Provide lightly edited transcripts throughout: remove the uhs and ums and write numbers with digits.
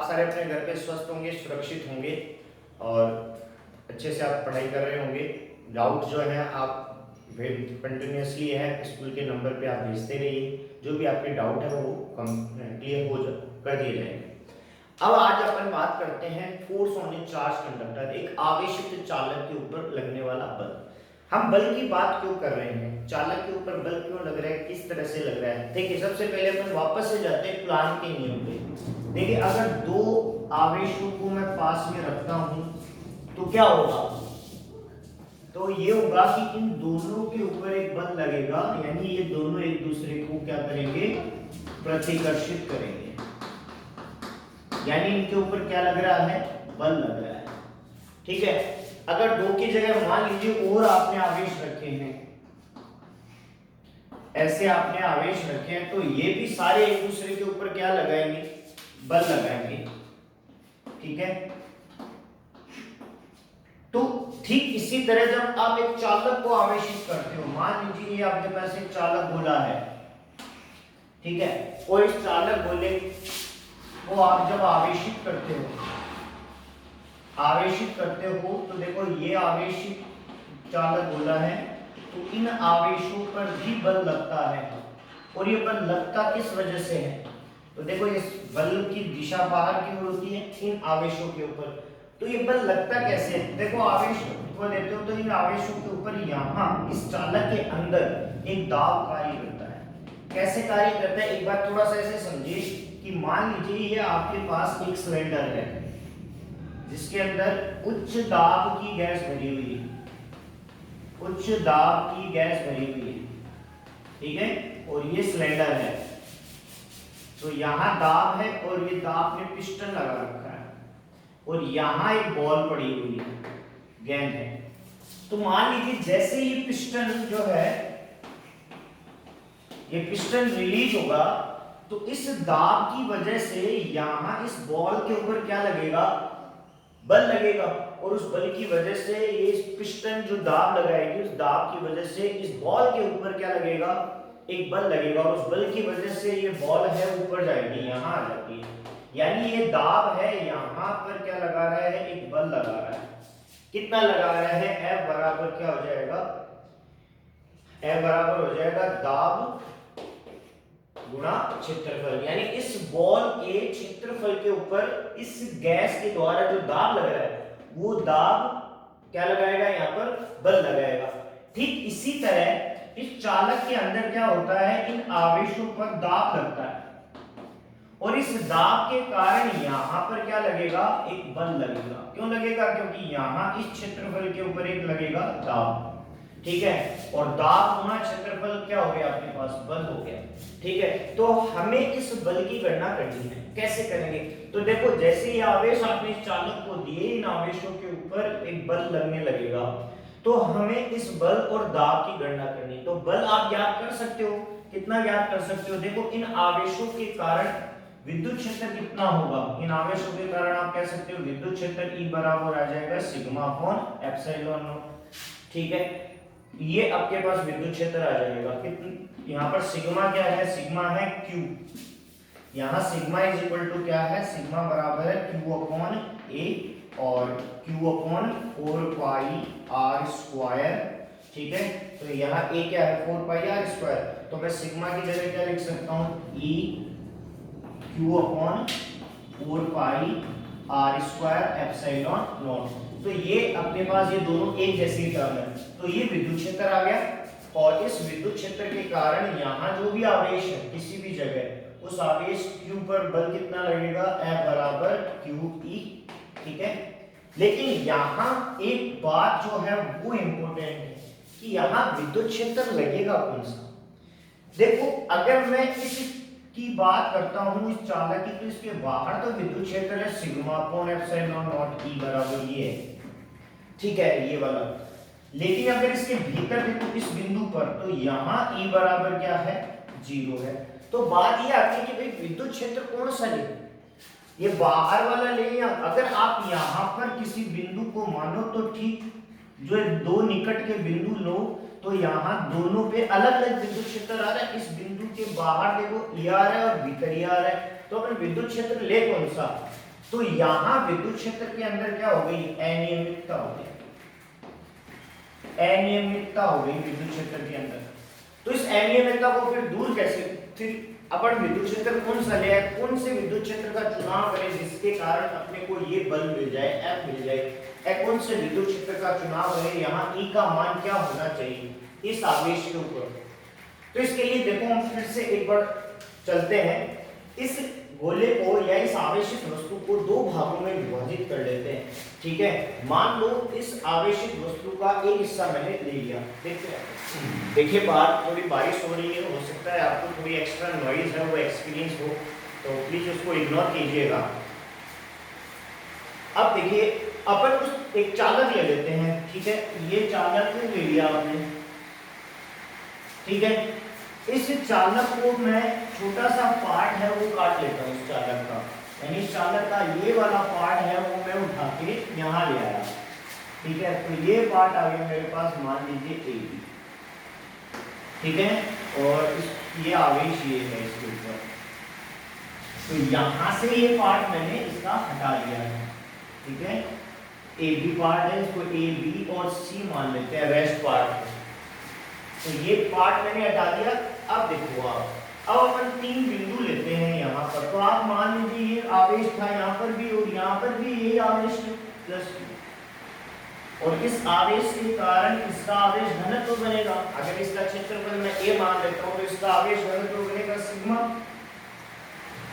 आप सारे अपने घर पे स्वस्थ होंगे, सुरक्षित होंगे और अच्छे से आप पढ़ाई कर रहे होंगे। डाउट जो है आप कंटिन्यूसली है स्कूल के नंबर पे आप भेजते रहिए, जो भी आपके डाउट है वो क्लियर कर दिए जाएंगे। अब आज अपन बात करते हैं force on A charge conductor, एक आवेशित चालक के ऊपर लगने वाला बल। हम बल की बात क्यों कर रहे हैं, चालक के ऊपर बल क्यों लग रहा है, किस तरह से लग रहा है। देखिए सबसे पहले अपन वापस से जाते हैं प्लांक के नियम पे। देखिए अगर दो आवेशों को मैं पास में रखता हूं तो क्या होगा, तो ये होगा कि इन दोनों के ऊपर एक बल लगेगा, यानी ये दोनों एक दूसरे को क्या करेंगे, प्रतिकर्षित करेंगे, यानी इनके ऊपर क्या लग रहा है, बल लग रहा है। ठीक है, अगर दो की जगह मान लीजिए और आपने आवेश रखे हैं, ऐसे आपने आवेश रखे हैं, तो ये भी सारे एक दूसरे के ऊपर क्या लगाएंगे, बल लगाएंगे। ठीक है, तो ठीक इसी तरह जब आप एक चालक को आवेशित करते हो, मान लीजिए ये आपके पास एक चालक गोला है, ठीक है, और इस चालक गोले को आप जब आवेशित करते हो तो देखो ये आवेशित चालक गोला है, तो इन आवेशों पर भी बल लगता है, और ये बल लगता किस वजह से है, तो देखो इस बल की दिशा बाहर की ओर होती है इन आवेशों के ऊपर, तो ये बल लगता कैसे है, देखो आवेश को देते हो तो इन आवेशों के ऊपर यहाँ इस चालक के अंदर एक दाब कार्य करता है। कैसे कार्य करता है, एक बार थोड़ा सा ऐसे समझिए कि मान लीजिए ये आपके पास एक सिलेंडर है जिसके अंदर उच्च दाब की गैस भरी हुई है, उच्च दाब की गैस भरी हुई है, ठीक है, और ये सिलेंडर है, तो यहां दाब है और ये दाब में पिस्टन लगा रखा है, और यहां एक बॉल पड़ी हुई है, गेंद है। तो मान लीजिए जैसे ये पिस्टन जो है, ये पिस्टन रिलीज होगा, तो इस दाब की वजह से यहां इस बॉल के ऊपर क्या लगेगा, बल लगेगा, और उस बल की वजह से ये पिस्टन जो दाब लगाएगी, उस दाब की वजह से इस बॉल के ऊपर क्या लगेगा, एक बल लगेगा, और उस बल की वजह से ये बॉल है ऊपर जाएगी, यहां आ जाती है, यानी ये दाब है, यहां पर क्या लगा रहा है, एक बल लगा रहा है। कितना लगा रहा है, F बराबर क्या हो जाएगा, F बराबर हो जाएगा दाब गुणा क्षेत्रफल, यानी इस बॉल के क्षेत्रफल के ऊपर इस गैस के द्वारा जो दाब लग रहा है वो दाब क्या लगाएगा, यहाँ पर बल लगाएगा। ठीक इसी तरह इस चालक के अंदर क्या होता है, इन आवेशों पर दाब लगता है, और इस दाब के कारण यहां पर क्या लगेगा, एक बल लगेगा। क्यों लगेगा, क्योंकि यहां इस क्षेत्रफल के ऊपर एक लगेगा दाब, ठीक है, और दाब गुणा क्षेत्रफल क्या हो गया, आपके पास बल हो गया। ठीक है, तो हमें इस बल की गणना करनी है, कैसे करेंगे, तो देखो जैसे ये आवेश आपने इस चालक को दिए, इन आवेशों के ऊपर एक बल लगने लगेगा, तो हमें इस बल और दाब की गणना करनी। तो बल आप ज्ञात कर सकते हो, कितना ज्ञात कर सकते हो, देखो इन आवेशों के कारण विद्युत क्षेत्र कितना होगा, इन आवेशों के कारण आप कह सकते हो विद्युत क्षेत्र E बराबर आ जाएगा सिग्मा अपॉन एप्सिलॉन नॉट। ठीक है, ये आपके पास विद्युत क्षेत्र आ जाएगा, कितना, यहाँ पर सिग्मा क्या है, सिग्मा है Q, यहाँ सिग्मा इज इक्वल टू क्या है, सिग्मा बराबर है Q अपॉन A और Q अपॉन 4 पाई R स्क्वायर। ठीक है, तो यहाँ A क्या है, 4 पाई R स्क्वायर, तो मैं सिग्मा की जगह क्या लिख सकता हूँ, E Q upon 4 pi R square epsilon not. तो ये अपने पास ये दोनों एक जैसे टर्म है, तो ये विद्युत क्षेत्र आ गया, और इस विद्युत क्षेत्र के कारण यहाँ जो भी आवेश है किसी भी जगह, उस आवेश Q पर बल कितना लगेगा, F बराबर QE। ठीक है, लेकिन यहाँ एक बात जो है वो इंपॉर्टेंट है कि यहाँ विद्युत क्षेत्र लगेगा कौन सा। देखो अगर मैं इस की बात करता हूं इस चालक की, तो इसके बाहर तो विद्युत क्षेत्र है sigma upon epsilon not E बराबर ये है, ठीक है, ये वाला, लेकिन अगर इसके भीतर देखो इस बिंदु पर, तो यहाँ E बराबर क्या है, 0 है। तो बात ये आती है कि भाई विद्युत क्षेत्र कौन सा ले, ये बाहर वाला ले, या अगर आप यहाँ पर किसी बिंदु को मानो तो ठीक, जो दो निकट के बिंदु लो, तो यहाँ दोनों पे अलग अलग विद्युत क्षेत्र आ रहा है, इस बिंदु के बाहर देखो E आ रहा है और भीतर E आ रहा है, तो अपन विद्युत क्षेत्र ले कौन सा, तो यहां विद्युत क्षेत्र के अंदर क्या हो गई, अनियमितता हो गई, अनियमितता हो गई विद्युत क्षेत्र के अंदर। तो इस अनियमितता को फिर दूर कैसे, फिर अपन विद्युत क्षेत्र कौन सा ले, कौन से विद्युत क्षेत्र का चुनाव करें जिसके कारण अपने को ये बल मिल जाए, F मिल जाए, कौन से विद्युत क्षेत्र का चुनाव करें, यहाँ E का मान क्या होना चाहिए इस आवेश के ऊपर। तो इसके लिए देखो हम फिर से एक बार चलते हैं, इस गोले को या इस आवेशित वस्तु को दो भागों में विभाजित कर लेते हैं, ठीक है। मान लो इस आवेशित वस्तु का एक हिस्सा मैंने ले लिया, देखिए बाहर थोड़ी बारिश हो रही है, हो सकता है आपको थोड़ी एक्स्ट्रा नॉइज है वो एक्सपीरियंस हो, तो प्लीज उसको इग्नोर कीजिएगा। अब देखिए अपन उस एक चालक ले लेते हैं, ठीक है, ये चालक ले लिया आपने, ठीक है। इस चालक को मैं छोटा सा पार्ट है वो काट लेता हूँ इस चालक का, यानी इस चालक का ये वाला पार्ट है वो मैं उठा के यहाँ ले आया, ठीक है। तो ये पार्ट आ गया मेरे पास, मान लीजिए AB, ठीक है, और ये आवेश ये है इसके ऊपर। तो यहाँ से ये पार्ट मैंने इसका हटा दिया है, ठीक है। AB पार्ट है, इसको A, B और C मान लेते हैं, रेस्ट पार्ट। तो ये पार्ट मैंने हटा दिया। अब देखो आप, अब अपन तीन बिंदु लेते हैं यहाँ पर। तो आप मान लीजिए ये आवेश था यहाँ पर भी और यहाँ पर भी यही आवेश है प्लस, और इस आवेश के कारण इसका आवेश घनत्व बनेगा। अगर इसका क्षेत्रफल मैं A मान लेता हूँ तो इसका आवेश घनत्व बनेगा सिग्मा,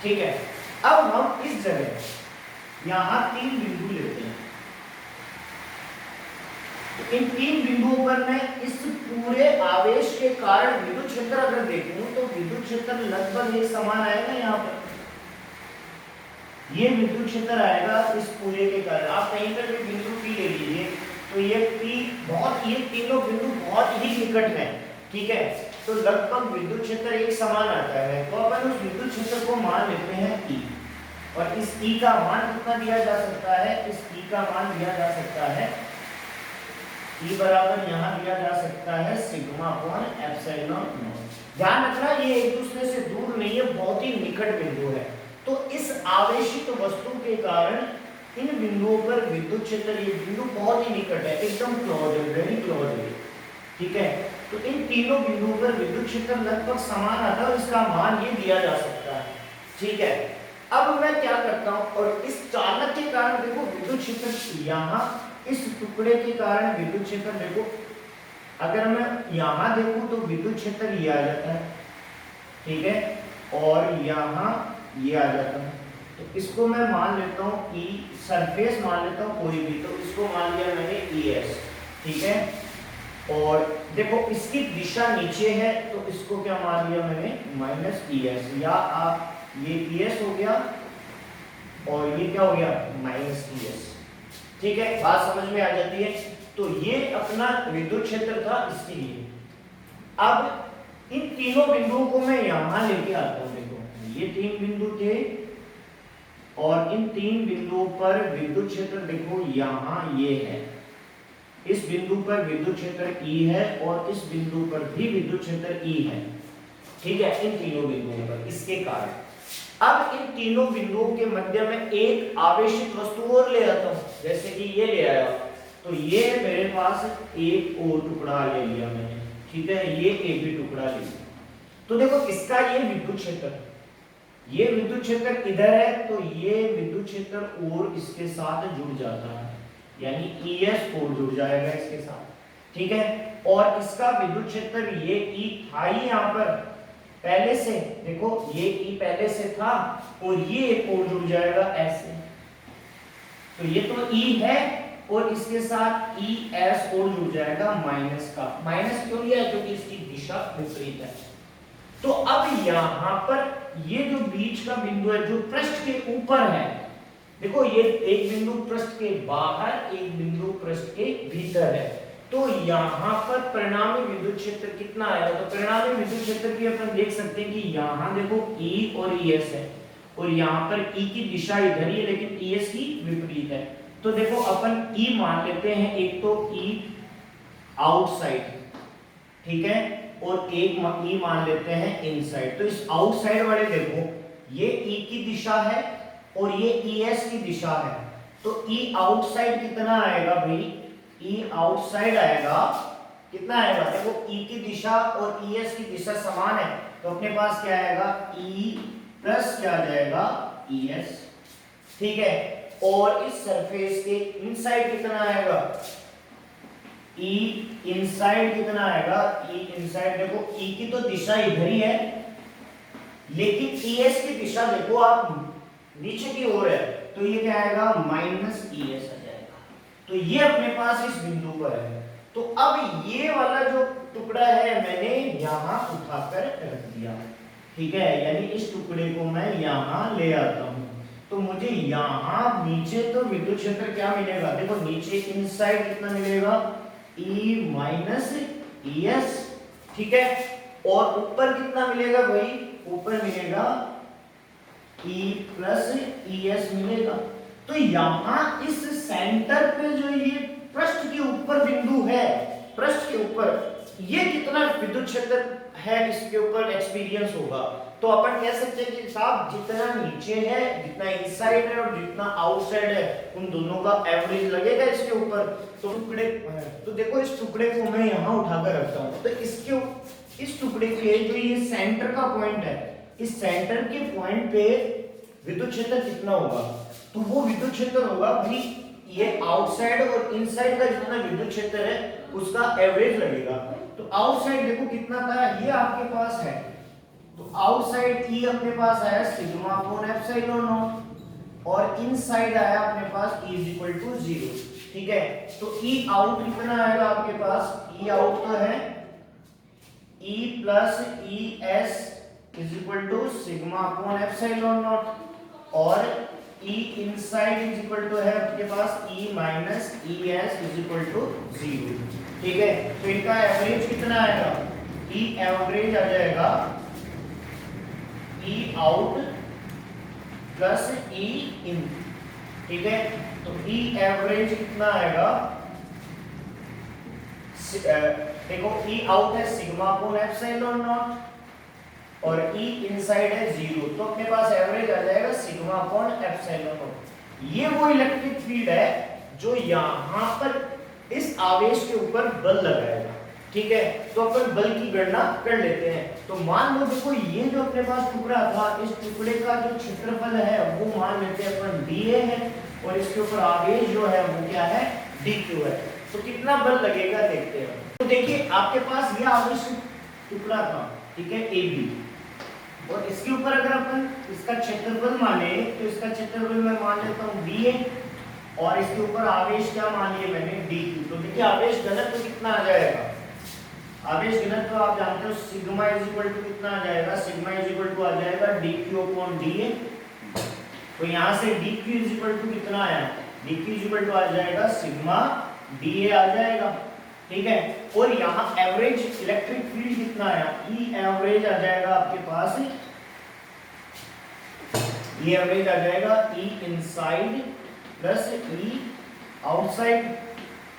ठीक है। अब हम इस जगह यहाँ तीन बिंदु लेते हैं, इन तीन बिंदुओं पर मैं इस पूरे आवेश के कारण विद्युत क्षेत्र अगर देखूं तो विद्युत क्षेत्र लगभग एक समान आएगा। यहाँ पर ये विद्युत क्षेत्र आएगा इस पूरे के कारण। आप कहीं पर भी बिंदु P ले लीजिए तो ये P बहुत, ये तीनों बिंदु बहुत ही निकट हैं, ठीक है। तो लगभग विद्युत क्षेत्र एक समान आता है। तो अपन उस विद्युत क्षेत्र को मान लेते हैं E, और इस E का मान कितना दिया जा सकता है, इस E का मान दिया जा सकता है E बराबर यहाँ दिया जा सकता है सिग्मा अपॉन एप्सिलॉन नॉट। ध्यान रखना ये एक दूसरे से दूर नहीं है, बहुत ही निकट बिंदु है। तो इस आवेशित वस्तु के कारण इन बिंदुओं पर विद्युत क्षेत्र, ये बिंदु बहुत ही निकट है, एकदम क्लोज है, वेरी क्लोज है, ठीक है। तो इन तीनों बिंदुओं पर विद्युत क्षेत्र लगभग समान आता है और इसका मान ये दिया जा सकता है, ठीक है। अब मैं क्या करता हूँ, और इस चालक के कारण देखो विद्युत क्षेत्र यहाँ इस टुकड़े के कारण विद्युत क्षेत्र देखो, अगर मैं यहाँ देखूं तो विद्युत क्षेत्र ये आ जाता है, ठीक है, और यहाँ ये आ जाता है। तो इसको मैं मान लेता हूँ E, सरफेस मान लेता हूँ कोई भी, तो इसको मान लिया मैंने ES, ठीक है। और देखो इसकी दिशा नीचे है तो इसको क्या मान लिया मैंने माइनस ES, या आप ये ES हो गया और ये क्या हो गया माइनस ES, ठीक है। बात समझ में आ जाती है। तो ये अपना विद्युत क्षेत्र था इसके लिए। अब इन तीनों बिंदुओं को मैं यहां लेके आता हूं, देखो ये तीन बिंदु थे और इन तीन बिंदुओं पर विद्युत क्षेत्र देखो यहाँ ये है, इस बिंदु पर विद्युत क्षेत्र E है और इस बिंदु पर भी विद्युत क्षेत्र E है, ठीक है, इन तीनों बिंदुओं पर। इसके कारण अब इन तीनों बिंदुओं के मध्य में एक आवेशित वस्तु और ले आता हूं, जैसे कि ये ले आया, तो ये मेरे पास एक और टुकड़ा ले लिया मैंने, ठीक है, ये एक भी टुकड़ा ले लिया। तो देखो इसका ये विद्युत क्षेत्र, ये विद्युत क्षेत्र इधर है, तो ये विद्युत क्षेत्र और इसके साथ जुड़ जाता है, यानी ES और जुड़ जाएगा इसके साथ, ठीक है। और इसका विद्युत क्षेत्र ये E था ही यहाँ पर पहले से, देखो ये E पहले से था और ये एक और जुड़ जाएगा ऐसे, तो ये तो E है और इसके साथ ES और जुड़ जाएगा माइनस का। माइनस क्यों लिया है, क्योंकि इसकी दिशा विपरीत है। तो अब यहाँ पर ये जो बीच का बिंदु है जो पृष्ठ के ऊपर है, देखो ये एक बिंदु पृष्ठ के बाहर, एक बिंदु पृष्ठ के भीतर है, तो यहाँ पर परिणामी विद्युत क्षेत्र कितना आएगा। तो परिणामी विद्युत क्षेत्र की अपन देख सकते हैं कि यहाँ देखो E और ES है और यहाँ पर E की दिशा इधर ही है लेकिन ES की विपरीत है। तो देखो अपन E मान लेते हैं, एक तो E आउटसाइड, ठीक है, और एक E मान लेते हैं इनसाइड। तो इस आउटसाइड वाले देखो ये E की दिशा है और ये ES की दिशा है, तो E आउटसाइड कितना आएगा भाई? E आउटसाइड आएगा कितना आएगा? देखो E की दिशा और ES की दिशा समान है, तो अपने पास क्या आएगा? E प्लस क्या आ जाएगा? ES। ठीक है, और इस सरफेस के इनसाइड कितना आएगा? E इनसाइड कितना आएगा? E इनसाइड देखो E की तो दिशा इधर ही है, लेकिन ES की दिशा देखो आप नीचे की ओर है, तो ये क्या आएगा? माइनस ES आ जाएगा। तो ये अपने पास इस बिंदु पर है, तो अब ये वाला जो टुकड़ा है मैंने यहां उठाकर रख दिया, ठीक है, यानी इस टुकड़े को मैं यहां ले आता हूं, तो मुझे यहां नीचे तो विद्युत क्षेत्र क्या मिलेगा? देखो नीचे इनसाइड कितना मिलेगा? E माइनस ES, ठीक है, और ऊपर कितना मिलेगा भाई? ऊपर मिलेगा E प्लस ES मिलेगा। तो यहां इस सेंटर पे जो ये पृष्ठ के ऊपर बिंदु है, पृष्ठ के ऊपर ये कितना विद्युत क्षेत्र है, इसके ऊपर एक्सपीरियंस होगा। तो अपन कह सकते हैं कि साहब जितना नीचे है, जितना इनसाइड है और जितना आउटसाइड है, उन दोनों का एवरेज लगेगा इसके ऊपर। तो टुकड़े, तो देखो इस टुकड़े को मैं यहां उठाकर रखता हूं, तो इसके इस टुकड़े के जो ये सेंटर का पॉइंट है, इस सेंटर के पॉइंट पे विद्युत क्षेत्र कितना होगा? तो वो विद्युत क्षेत्र होगा भाई ये आउटसाइड और इनसाइड का जितना विद्युत क्षेत्र है उसका एवरेज लगेगा। तो आउटसाइड देखो कितना था, ये आपके पास है, तो आउटसाइड E अपने पास आया सिग्मा अपॉन एप्सिलॉन नॉट, और इनसाइड आया अपने पास E इज इक्वल टू 0, ठीक है। तो E आउट कितना आएगा आपके पास? E आउट तो है E plus ES is equal to sigma upon epsilon not, और E inside is equal to है आपके पास E minus ES is equal to 0, ठीक है। तो इनका एवरेज कितना आएगा? E एवरेज आ जाएगा E आउट प्लस E इन, ठीक है। तो E एवरेज कितना आएगा? देखो E आउट है सिग्मा अपॉन एप्सिलॉन नॉट और E इनसाइड है 0, तो अपने पास एवरेज आ जाएगा सिग्मा अपॉन एप्सिलॉन नॉट। ये वो इलेक्ट्रिक फील्ड है जो यहां पर इस आवेश के ऊपर बल लगाएगा, ठीक है। तो अपन बल की गणना कर लेते हैं। तो मान लो देखो ये जो अपने पास टुकड़ा था, इस टुकड़े का जो क्षेत्रफल है वो मान लेते हैं अपन dA है, और इसके ऊपर आवेश जो है वो क्या है? dQ है। तो कितना बल लगेगा देखते हैं। तो देखिए आपके पास ये आवेश टुकड़ा था, ठीक है, AB, और इसके ऊपर अगर अपन इसका क्षेत्रफल माने तो इसका क्षेत्रफल मैं मान लेता हूं dA, और इसके ऊपर आवेश क्या मान लिया मैंने? dQ। तो देखिए आवेश घनत्व कितना आ जाएगा? आवेश घनत्व तो आप जानते हो सिग्मा इज इक्वल टू कितना आ जाएगा? सिग्मा इज इक्वल टू आ जाएगा dQ अपॉन dA। तो यहां से dQ इज इक्वल टू कितना आया? dQ इज इक्वल टू आ जाएगा सिग्मा dA आ जाएगा, ठीक है। और यहां एवरेज इलेक्ट्रिक फील्ड कितना आया? E एवरेज आ जाएगा आपके पास, E एवरेज आ जाएगा E inside plus E outside,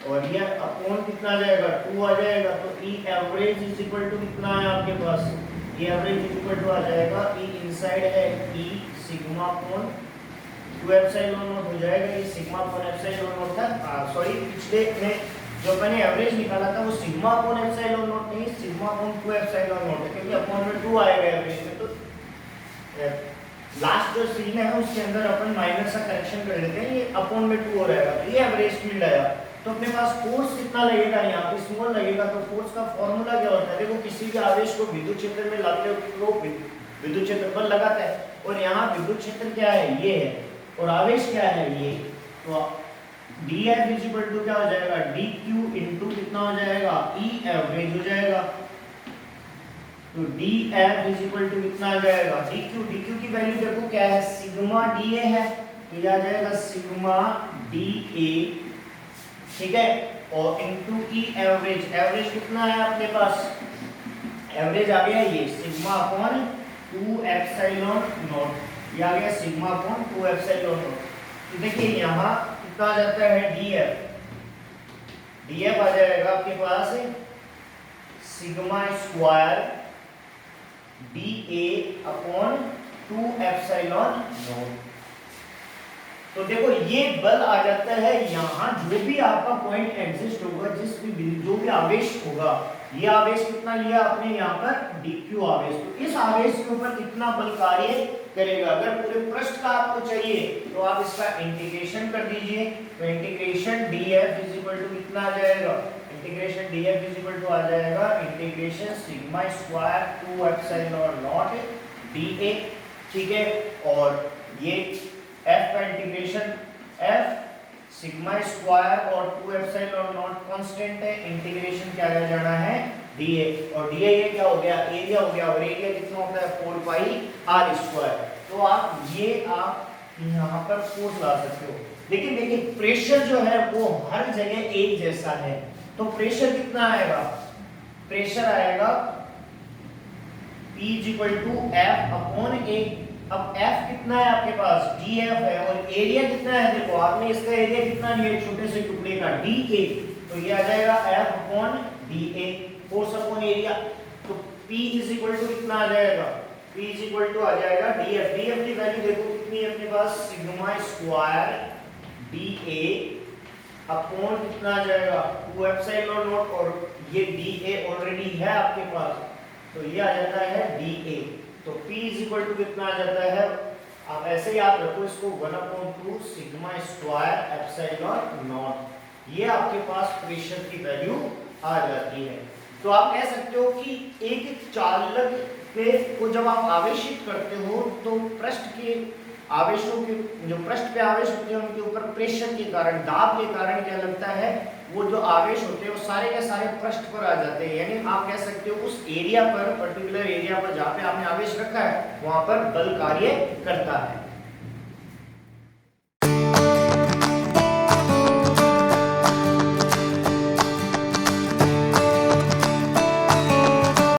और ये अपॉन कितना आ जाएगा? 2 आ जाएगा। तो E average is equal to कितना है आपके पास? E average is equal to आ जाएगा E इनसाइड है E sigma upon 2 epsilon not हो जाएगा। ये सिग्मा अपॉन एप्सिलॉन नॉट था, सॉरी पिछले में जो मैंने एवरेज निकाला था वो सिग्मा अपॉन एप्सिलॉन नॉट नहीं, सिग्मा अपॉन 2 एप्सिलॉन नॉट है, क्योंकि अपॉन में 2 आएगा एवरेज में। तो लास्ट जो सीन है उसके अंदर अपन माइनस का करेक्शन कर लेते हैं, ये अपॉन में 2 हो रहेगा। तो ये एवरेज फील्ड आया। तो अपने पास फोर्स कितना लगेगा? यहाँ पे स्मॉल लगेगा। तो फोर्स का फॉर्मूला क्या होता है? देखो किसी भी आवेश को विद्युत क्षेत्र में लाते हो तो विद्युत क्षेत्र पर लगाता है, और यहाँ विद्युत क्षेत्र क्या है? ये है, और आवेश क्या है? ये। तो dF इज इक्वल टू क्या हो जाएगा? dQ इनटू कितना हो जाएगा? E एवरेज हो जाएगा। तो dF इज इक्वल टू कितना आ जाएगा? dQ की वैल्यू देखो क्या है? सिग्मा dA है, तो ये आ जाएगा सिग्मा dA, ठीक है, और इनटू E एवरेज। एवरेज कितना है अपने पास? एवरेज आ गया ये सिग्मा अपॉन 2 एप्सिलॉन नॉट, ये आ गया सिग्मा अपॉन 2 एप्सिलॉन नॉट। तो देखिए यहाँ कितना आ जाता है? dF आ जाएगा आपके पास sigma square dA upon 2 epsilon not, तो देखो ये बल आ जाता है यहाँ, जो भी आपका पॉइंट एग्जिस्ट होगा, जो भी आवेश होगा, ये आवेश कितना लिया आपने यहाँ पर dq आवेश, तो इस आवेश के ऊपर कितना बल कार्य करेगा। अगर पूरे पृष्ठ का आपको चाहिए तो आप इसका इंटीग्रेशन कर दीजिए, तो integration df is equal to कितना आ जाएगा, integration df is equal to आ जाएगा integration sigma square 2 epsilon not dA, ठीक है। और ये f का इंटीग्रेशन f सिग्मा स्क्वायर और 2 एप्सिलॉन नॉट कांस्टेंट है, इंटीग्रेशन क्या रह जाना है dA, और dA ये क्या हो गया, एरिया हो गया, और एरिया कितना होता है 4 पाई r स्क्वायर। तो आप यहाँ पर फोर्स ला सकते हो, लेकिन देखिए प्रेशर जो है वो हर जगह एक जैसा है, तो प्रेशर कितना आएगा, प्रेशर आएगा P = F अपॉन A। अब F कितना है आपके पास, dF है, और एरिया कितना है, देखो आपने इसका एरिया कितना लिया छोटे से टुकड़े का dA, तो ये आ जाएगा F upon dA, force upon area. तो P = कितना आ जाएगा, P = आ जाएगा dF, dF की वैल्यू देखो कितनी है अपने पास, सिग्मा स्क्वायर dA अपॉन कितना आ जाएगा 2 एप्सिलॉन नॉट, और ये dA ऑलरेडी है आपके पास, तो ये आ जाता है dA। तो P = कितना आ जाता है, आप ऐसे याद रखो इसको 1/2 सिग्मा स्क्वायर एप्सिलॉन नॉट, ये आपके पास प्रेशर की वैल्यू आ जाती है। तो आप कह सकते हो कि एक चालक पे को जब आप आवेशित करते हो तो पृष्ठ के आवेशों के, जो पृष्ठ पे आवेश होते हैं उनके ऊपर प्रेशर के कारण, दाब के कारण क्या लगता है, वो जो आवेश होते हैं वो सारे के सारे पृष्ठ पर आ जाते हैं, यानी आप कह सकते हो उस एरिया पर, पर्टिकुलर एरिया पर जहाँ पे आपने आवेश रखा है वहां पर बल कार्य करता है।